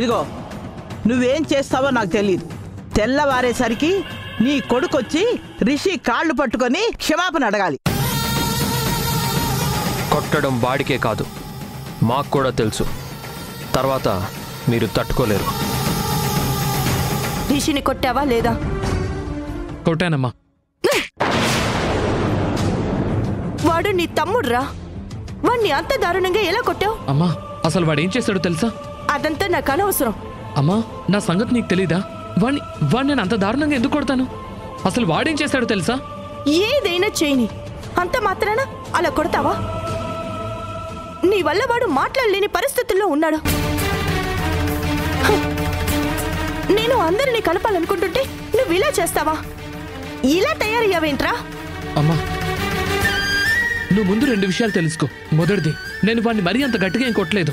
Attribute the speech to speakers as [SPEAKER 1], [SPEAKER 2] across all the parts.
[SPEAKER 1] ఇదిగో నువ్వేం చేస్తావో నాకు తెలియదు. తెల్లవారేసరికి నీ కొడుకొచ్చి రిషి కాళ్ళు పట్టుకొని క్షమాపణ అడగాలి.
[SPEAKER 2] కొట్టడం వాడికే కాదు, మాకు కూడా తెలుసు. తర్వాత మీరు తట్టుకోలేరు.
[SPEAKER 3] రిషిని కొట్టావా లేదా?
[SPEAKER 4] కొట్టానమ్మా.
[SPEAKER 3] వాడు నీ తమ్ముడురా. వాణ్ణి అంత దారుణంగా ఎలా కొట్టావు?
[SPEAKER 4] అమ్మా అసలు వాడేం చేశాడో తెలుసా?
[SPEAKER 3] అదంతా నాకు అనవసరం.
[SPEAKER 4] అమ్మా నా సంగతి నీకు తెలీదా? వాడిని నేను అంత దారుణంగా ఎందుకు కొడతాను? అసలు వాడేం చేశాడో తెలుసా?
[SPEAKER 3] ఏదైనా చేయని అంత మాత్రాన అలా కొడతావా? నీ వల్ల వాడు మాట్లాడలేని పరిస్థితుల్లో ఉన్నాడు. నేను అందరినీ కలపాలనుకుంటుంటే నువ్వు ఇలా చేస్తావా? ఇలా తయారయ్యావేంట్రా?
[SPEAKER 4] అమ్మా నువ్వు ముందు 2 విషయాలు తెలుసుకో. మొదటిది, నేను వాడిని మరీ అంత గట్టిగా ఏం కొట్టలేదు.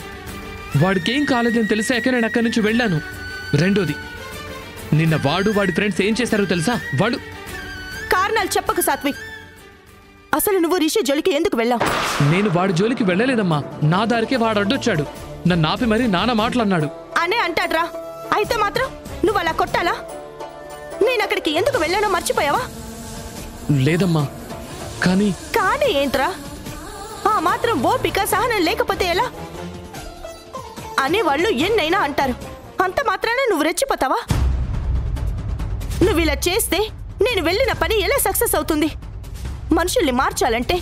[SPEAKER 4] వాడికేం కాలేదని తెలిసాక నేను అక్కడి నుంచి వెళ్ళాను. రెండోది, నిన్న వాడి ఫ్రెండ్స్ ఏం చేశారో తెలుసా? వాడు
[SPEAKER 3] కారణాలు చెప్పకు సాత్విక్. అసలు నువ్వు రిషి జోలికి ఎందుకు వెళ్ళావు?
[SPEAKER 4] నేను వాడి జోలికి వెళ్ళలేదమ్మా. నా దారికే వాడు అడ్డొచ్చాడు. నన్ను ఆపి మరీ నానా మాటలన్నాడు.
[SPEAKER 3] అనే అంటాడ్రా. అయితే మాత్రం నువ్వు అలా కొట్టాలా? నేను అక్కడికి ఎందుకు వెళ్ళానో మర్చిపోయావా?
[SPEAKER 4] లేదమ్మా. కానీ
[SPEAKER 3] ఏంట్రా? ఆ మాత్రం ఓపిక సహనం లేకపోతే ఎలా? అనేవాళ్ళు ఎన్నైనా అంటారు. అంత మాత్రాన నువ్వు రెచ్చిపోతావా? నువ్వు ఇలా చేస్తే నేను వెళ్ళిన పని ఎలా సక్సెస్ అవుతుంది? మనుషుల్ని మార్చాలంటే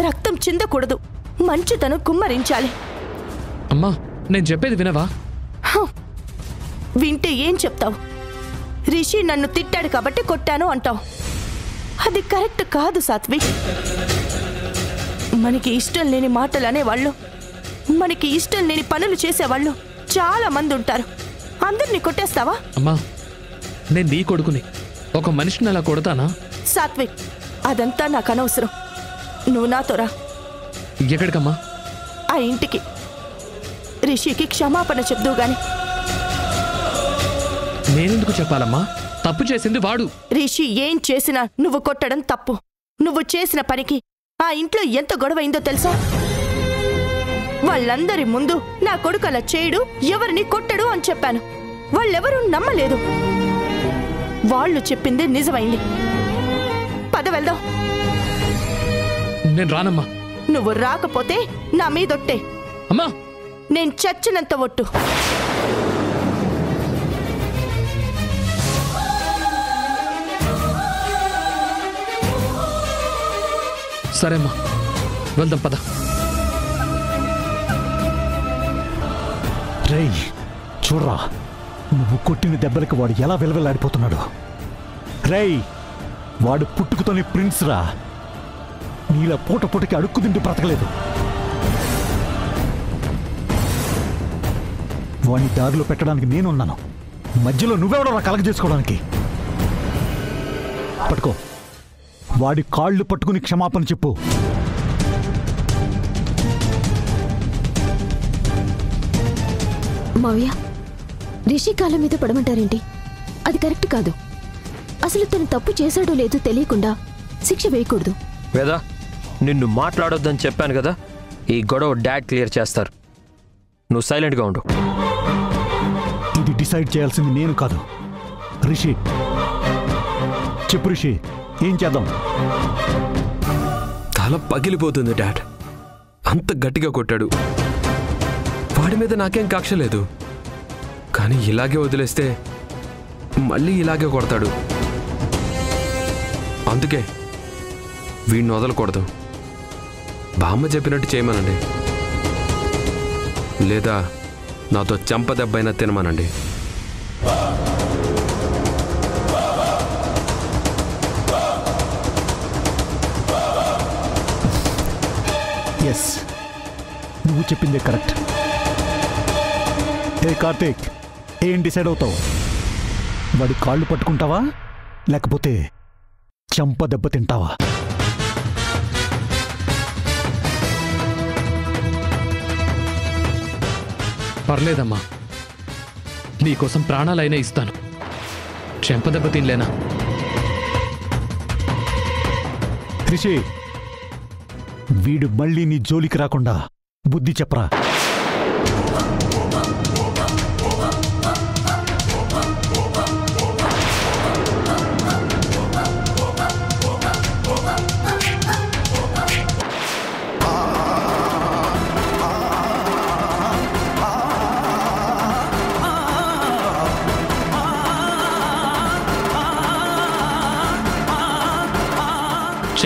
[SPEAKER 3] రక్తం చిందకూడదు, మంచితనం కుమ్మరించాలి.
[SPEAKER 4] అమ్మా నేను చెప్పేది వినవా?
[SPEAKER 3] వింటే ఏం చెప్తావు? రిషి నన్ను తిట్టాడు కాబట్టి కొట్టాను అంటావు. అది కరెక్ట్ కాదు సాత్విక్. మనకి ఇష్టం లేని మాటలు అనేవాళ్ళు, మనకి ఇష్టం లేని పనులు చేసేవాళ్ళు చాలా మంది ఉంటారు. అందరినీ కొట్టేస్తావా?
[SPEAKER 4] అమ్మా నేను నీ కొడుకుని, ఒక మనిషిని అలా కొడతానా?
[SPEAKER 3] సాత్విక్ అదంతా నాకు అనవసరం. నువ్వు నాతో రా.
[SPEAKER 4] ఎక్కడికమ్మా?
[SPEAKER 3] ఆ ఇంటికి. రిషికి క్షమాపణ చెప్దువు గాని.
[SPEAKER 4] నేనెందుకు చెప్పాలమ్మా? తప్పు చేసింది వాడు.
[SPEAKER 3] రిషి ఏం చేసినా నువ్వు కొట్టడం తప్పు. నువ్వు చేసిన పనికి ఆ ఇంట్లో ఎంత గొడవైందో తెలుసా? వాళ్ళందరి ముందు నా కొడుకు అలా చేయడు, ఎవరిని కొట్టడు అని చెప్పాను. వాళ్ళెవరూ నమ్మలేదు. వాళ్ళు చెప్పింది నిజమైంది. పద వెళ్దాం.
[SPEAKER 4] నేను రానమ్మా.
[SPEAKER 3] నువ్వు రాకపోతే నా మీదొట్టే.
[SPEAKER 4] అమ్మా
[SPEAKER 3] నేను చచ్చినంత ఒట్టు.
[SPEAKER 4] సరేమ్మా వెళ్దాం పద.
[SPEAKER 5] రేయ్ చూడరా, నువ్వు కొట్టిన దెబ్బలకి వాడు ఎలా విలవిల్లాడిపోతున్నాడు. రేయ్ వాడు పుట్టుకతోనే ప్రిన్స్ రా. నీలా పూట పూటకి అడుక్కు తింటూ బ్రతకలేదు. వాడిని దారిలో పెట్టడానికి నేనున్నాను. మధ్యలో నువ్వెవడో నా కలగ చేసుకోవడానికి. పట్టుకో, వాడి కాళ్ళు పట్టుకుని క్షమాపణ చెప్పు.
[SPEAKER 6] మావయ్య రిషి కాళ్ళ మీద పడమంటారేంటి? అది కరెక్ట్ కాదు. అసలు తను తప్పు చేశాడో లేదో తెలియకుండా శిక్ష వేయకూడదు.
[SPEAKER 2] వేదా నిన్ను మాట్లాడొద్దని చెప్పాను కదా. ఈ గొడవ డాడ్ క్లియర్ చేస్తారు. నువ్వు సైలెంట్గా ఉండు.
[SPEAKER 5] ఇది డిసైడ్ చేయాల్సింది నేను కాదు, రిషి. చెప్పు రిషి, ఏం చేద్దాం?
[SPEAKER 7] తల పగిలిపోతుంది డాడ్. అంత గట్టిగా కొట్టాడు. వాడి మీద నాకేం కక్ష లేదు, కానీ ఇలాగే వదిలేస్తే మళ్ళీ ఇలాగే కొడతాడు. అందుకే వీడిని వదలకూడదు. బామ్మ చెప్పినట్టు చేయమనండి, లేదా నాతో చెంపదెబ్బైనా తినమనండి.
[SPEAKER 5] ఎస్, నువ్వు చెప్పిందే కరెక్ట్. ఏ కార్తీక్, ఏం డిసైడ్ అవుతావు? వాడి కాళ్ళు పట్టుకుంటావా లేకపోతే చెంప దెబ్బ తింటావా?
[SPEAKER 4] పర్లేదమ్మా, నీకోసం ప్రాణాలైనా ఇస్తాను. చెంపదెబ్బ తినలేనా?
[SPEAKER 5] రిషి, వీడు మళ్ళీ నీ జోలికి రాకుండా బుద్ధి చెప్పరా.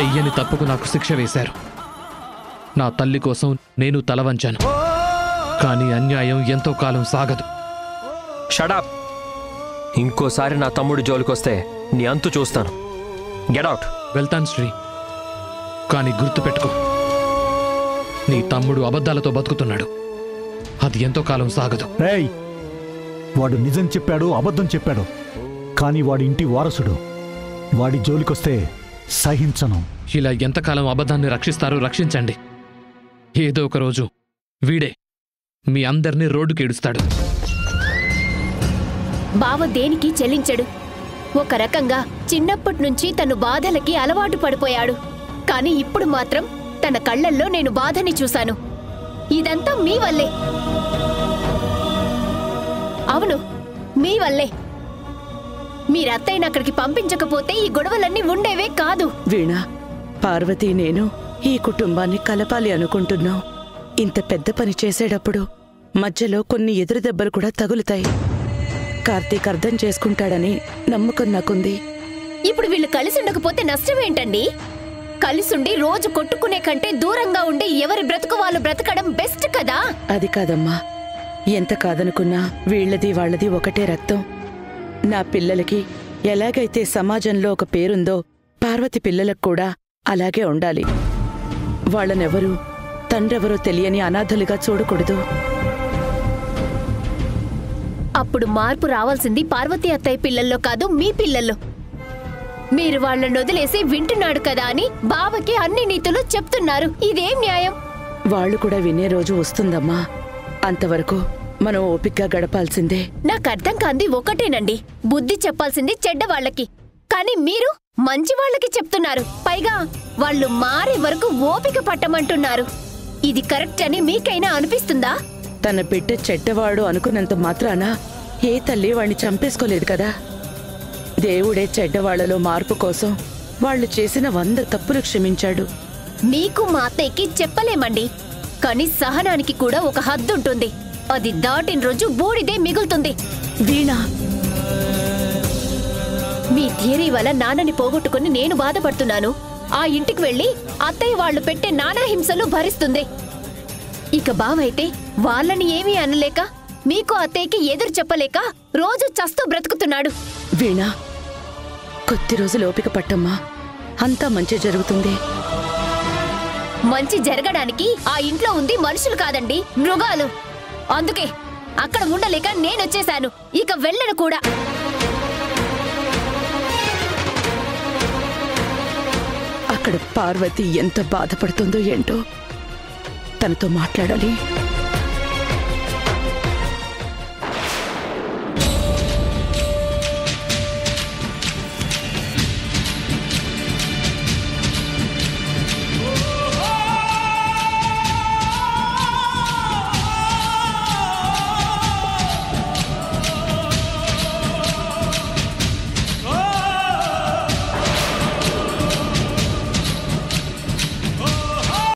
[SPEAKER 4] చెయ్యని తప్పుకు నాకు శిక్ష వేశారు. నా తల్లి కోసం నేను తల వంచాను. కానీ అన్యాయం ఎంతో కాలం సాగదు.
[SPEAKER 2] షడప్. ఇంకోసారి నా తమ్ముడు జోలికొస్తే నీ అంతు చూస్తాను. Get out.
[SPEAKER 4] వెళ్తాను శ్రీ, కానీ గుర్తుపెట్టుకో, నీ తమ్ముడు అబద్ధాలతో బతుకుతున్నాడు. అది ఎంతో కాలం సాగదు.
[SPEAKER 5] రేయ్, వాడు నిజం చెప్పాడు, అబద్ధం చెప్పాడు, కానీ వాడి ఇంటి వారసుడు. వాడి జోలికొస్తే సహించను.
[SPEAKER 4] ఇలా ఎంతకాలం అబద్ధాన్ని రక్షిస్తారో రక్షించండి. ఏదో ఒక రోజు వీడే మీ అందరినీ రోడ్డుకి ఏడుస్తాడు.
[SPEAKER 6] బావ దేనికి చెల్లించడు. ఒక రకంగా చిన్నప్పటి నుంచి తను బాధలకి అలవాటు పడిపోయాడు. కానీ ఇప్పుడు మాత్రం తన కళ్ళల్లో నేను బాధని చూశాను. ఇదంతా మీ వల్లే. అవును, మీ వల్లే. మీరత్తయ్యని అక్కడికి పంపించకపోతే ఈ గొడవలన్నీ ఉండేవే కాదు.
[SPEAKER 3] వీణ, పార్వతి నేను ఈ కుటుంబాన్ని కలపాలి అనుకుంటున్నాం. ఇంత పెద్ద పని చేసేటప్పుడు మధ్యలో కొన్ని ఎదురు దెబ్బలు కూడా తగులుతాయి. కార్తీక్ అర్థం చేసుకుంటాడని నమ్మకం నాకుంది.
[SPEAKER 6] ఇప్పుడు వీళ్ళు కలిసి ఉండకపోతే నష్టమేంటండి? కలిసుండి రోజు కొట్టుకునే కంటే దూరంగా ఉండి ఎవరి బ్రతుకు వాళ్ళు బ్రతకడం బెస్ట్ కదా.
[SPEAKER 3] అది కాదమ్మా, ఎంత కాదనుకున్నా వీళ్ళది వాళ్ళది ఒకటే రక్తం. నా పిల్లలకి ఎలాగైతే సమాజంలో ఒక పేరుందో పార్వతి పిల్లలకు కూడా అలాగే ఉండాలి. వాళ్ళనెవరూ తండ్రెవరో తెలియని అనాథలుగా చూడకూడదు.
[SPEAKER 6] అప్పుడు మార్పు రావాల్సింది పార్వతి అత్తయ్య పిల్లల్లో కాదు, మీ పిల్లల్లో. మీరు వాళ్ళని వదిలేసి వింటున్నాడు కదా అని బావకి అన్ని నీతులు చెప్తున్నారు. ఇదేం న్యాయం?
[SPEAKER 3] వాళ్ళు కూడా వినే రోజు వస్తుందమ్మా. అంతవరకు మనం ఓపిగ్గా గడపాల్సిందే.
[SPEAKER 6] నాకు అర్థం కాంది ఒకటేనండి, బుద్ధి చెప్పాల్సింది చెడ్డవాళ్లకి, కానీ మీరు మంచి వాళ్ళకి చెప్తున్నారు. పైగా వాళ్ళు మారే వరకు ఓపిక పట్టమంటున్నారు. ఇది కరెక్ట్ అని మీకైనా అనిపిస్తుందా?
[SPEAKER 3] తన బిడ్డ చెడ్డవాడు అనుకున్నంత మాత్రాన ఏ తల్లి వాణ్ణి చంపేసుకోలేదు కదా. దేవుడే చెడ్డవాళ్లలో మార్పు కోసం వాళ్ళు చేసిన 100 తప్పులు క్షమించాడు.
[SPEAKER 6] మీకు మా అత్తయ్యకి చెప్పలేమండి, కానీ సహనానికి కూడా ఒక హద్దుంటుంది. అది దాటిన రోజు బూడిదే మిగులుతుంది.
[SPEAKER 3] వీణా,
[SPEAKER 6] మీ థియరీ వల్ల నాన్నని పోగొట్టుకుని నేను బాధపడుతున్నాను. ఆ ఇంటికి వెళ్లి అత్తయ్య వాళ్ళు పెట్టే నానా హింసలు భరిస్తుంది. ఇక బావైతే వాళ్ళని ఏమీ అనలేక, మీకు అత్తయ్యకి ఎదురు చెప్పలేక రోజు చస్తూ బ్రతుకుతున్నాడు.
[SPEAKER 3] వీణా, కొద్ది రోజులు ఓపిక పట్టమ్మా, అంతా మంచి జరుగుతుంది.
[SPEAKER 6] మంచి జరగడానికి ఆ ఇంట్లో ఉంది మనుషులు కాదండి, మృగాలు. అందుకే అక్కడ ఉండలేక నేనొచ్చేశాను. ఇక వెళ్ళను కూడా.
[SPEAKER 3] అక్కడ పార్వతి ఎంత బాధపడుతుందో ఏంటో, తనతో మాట్లాడాలి.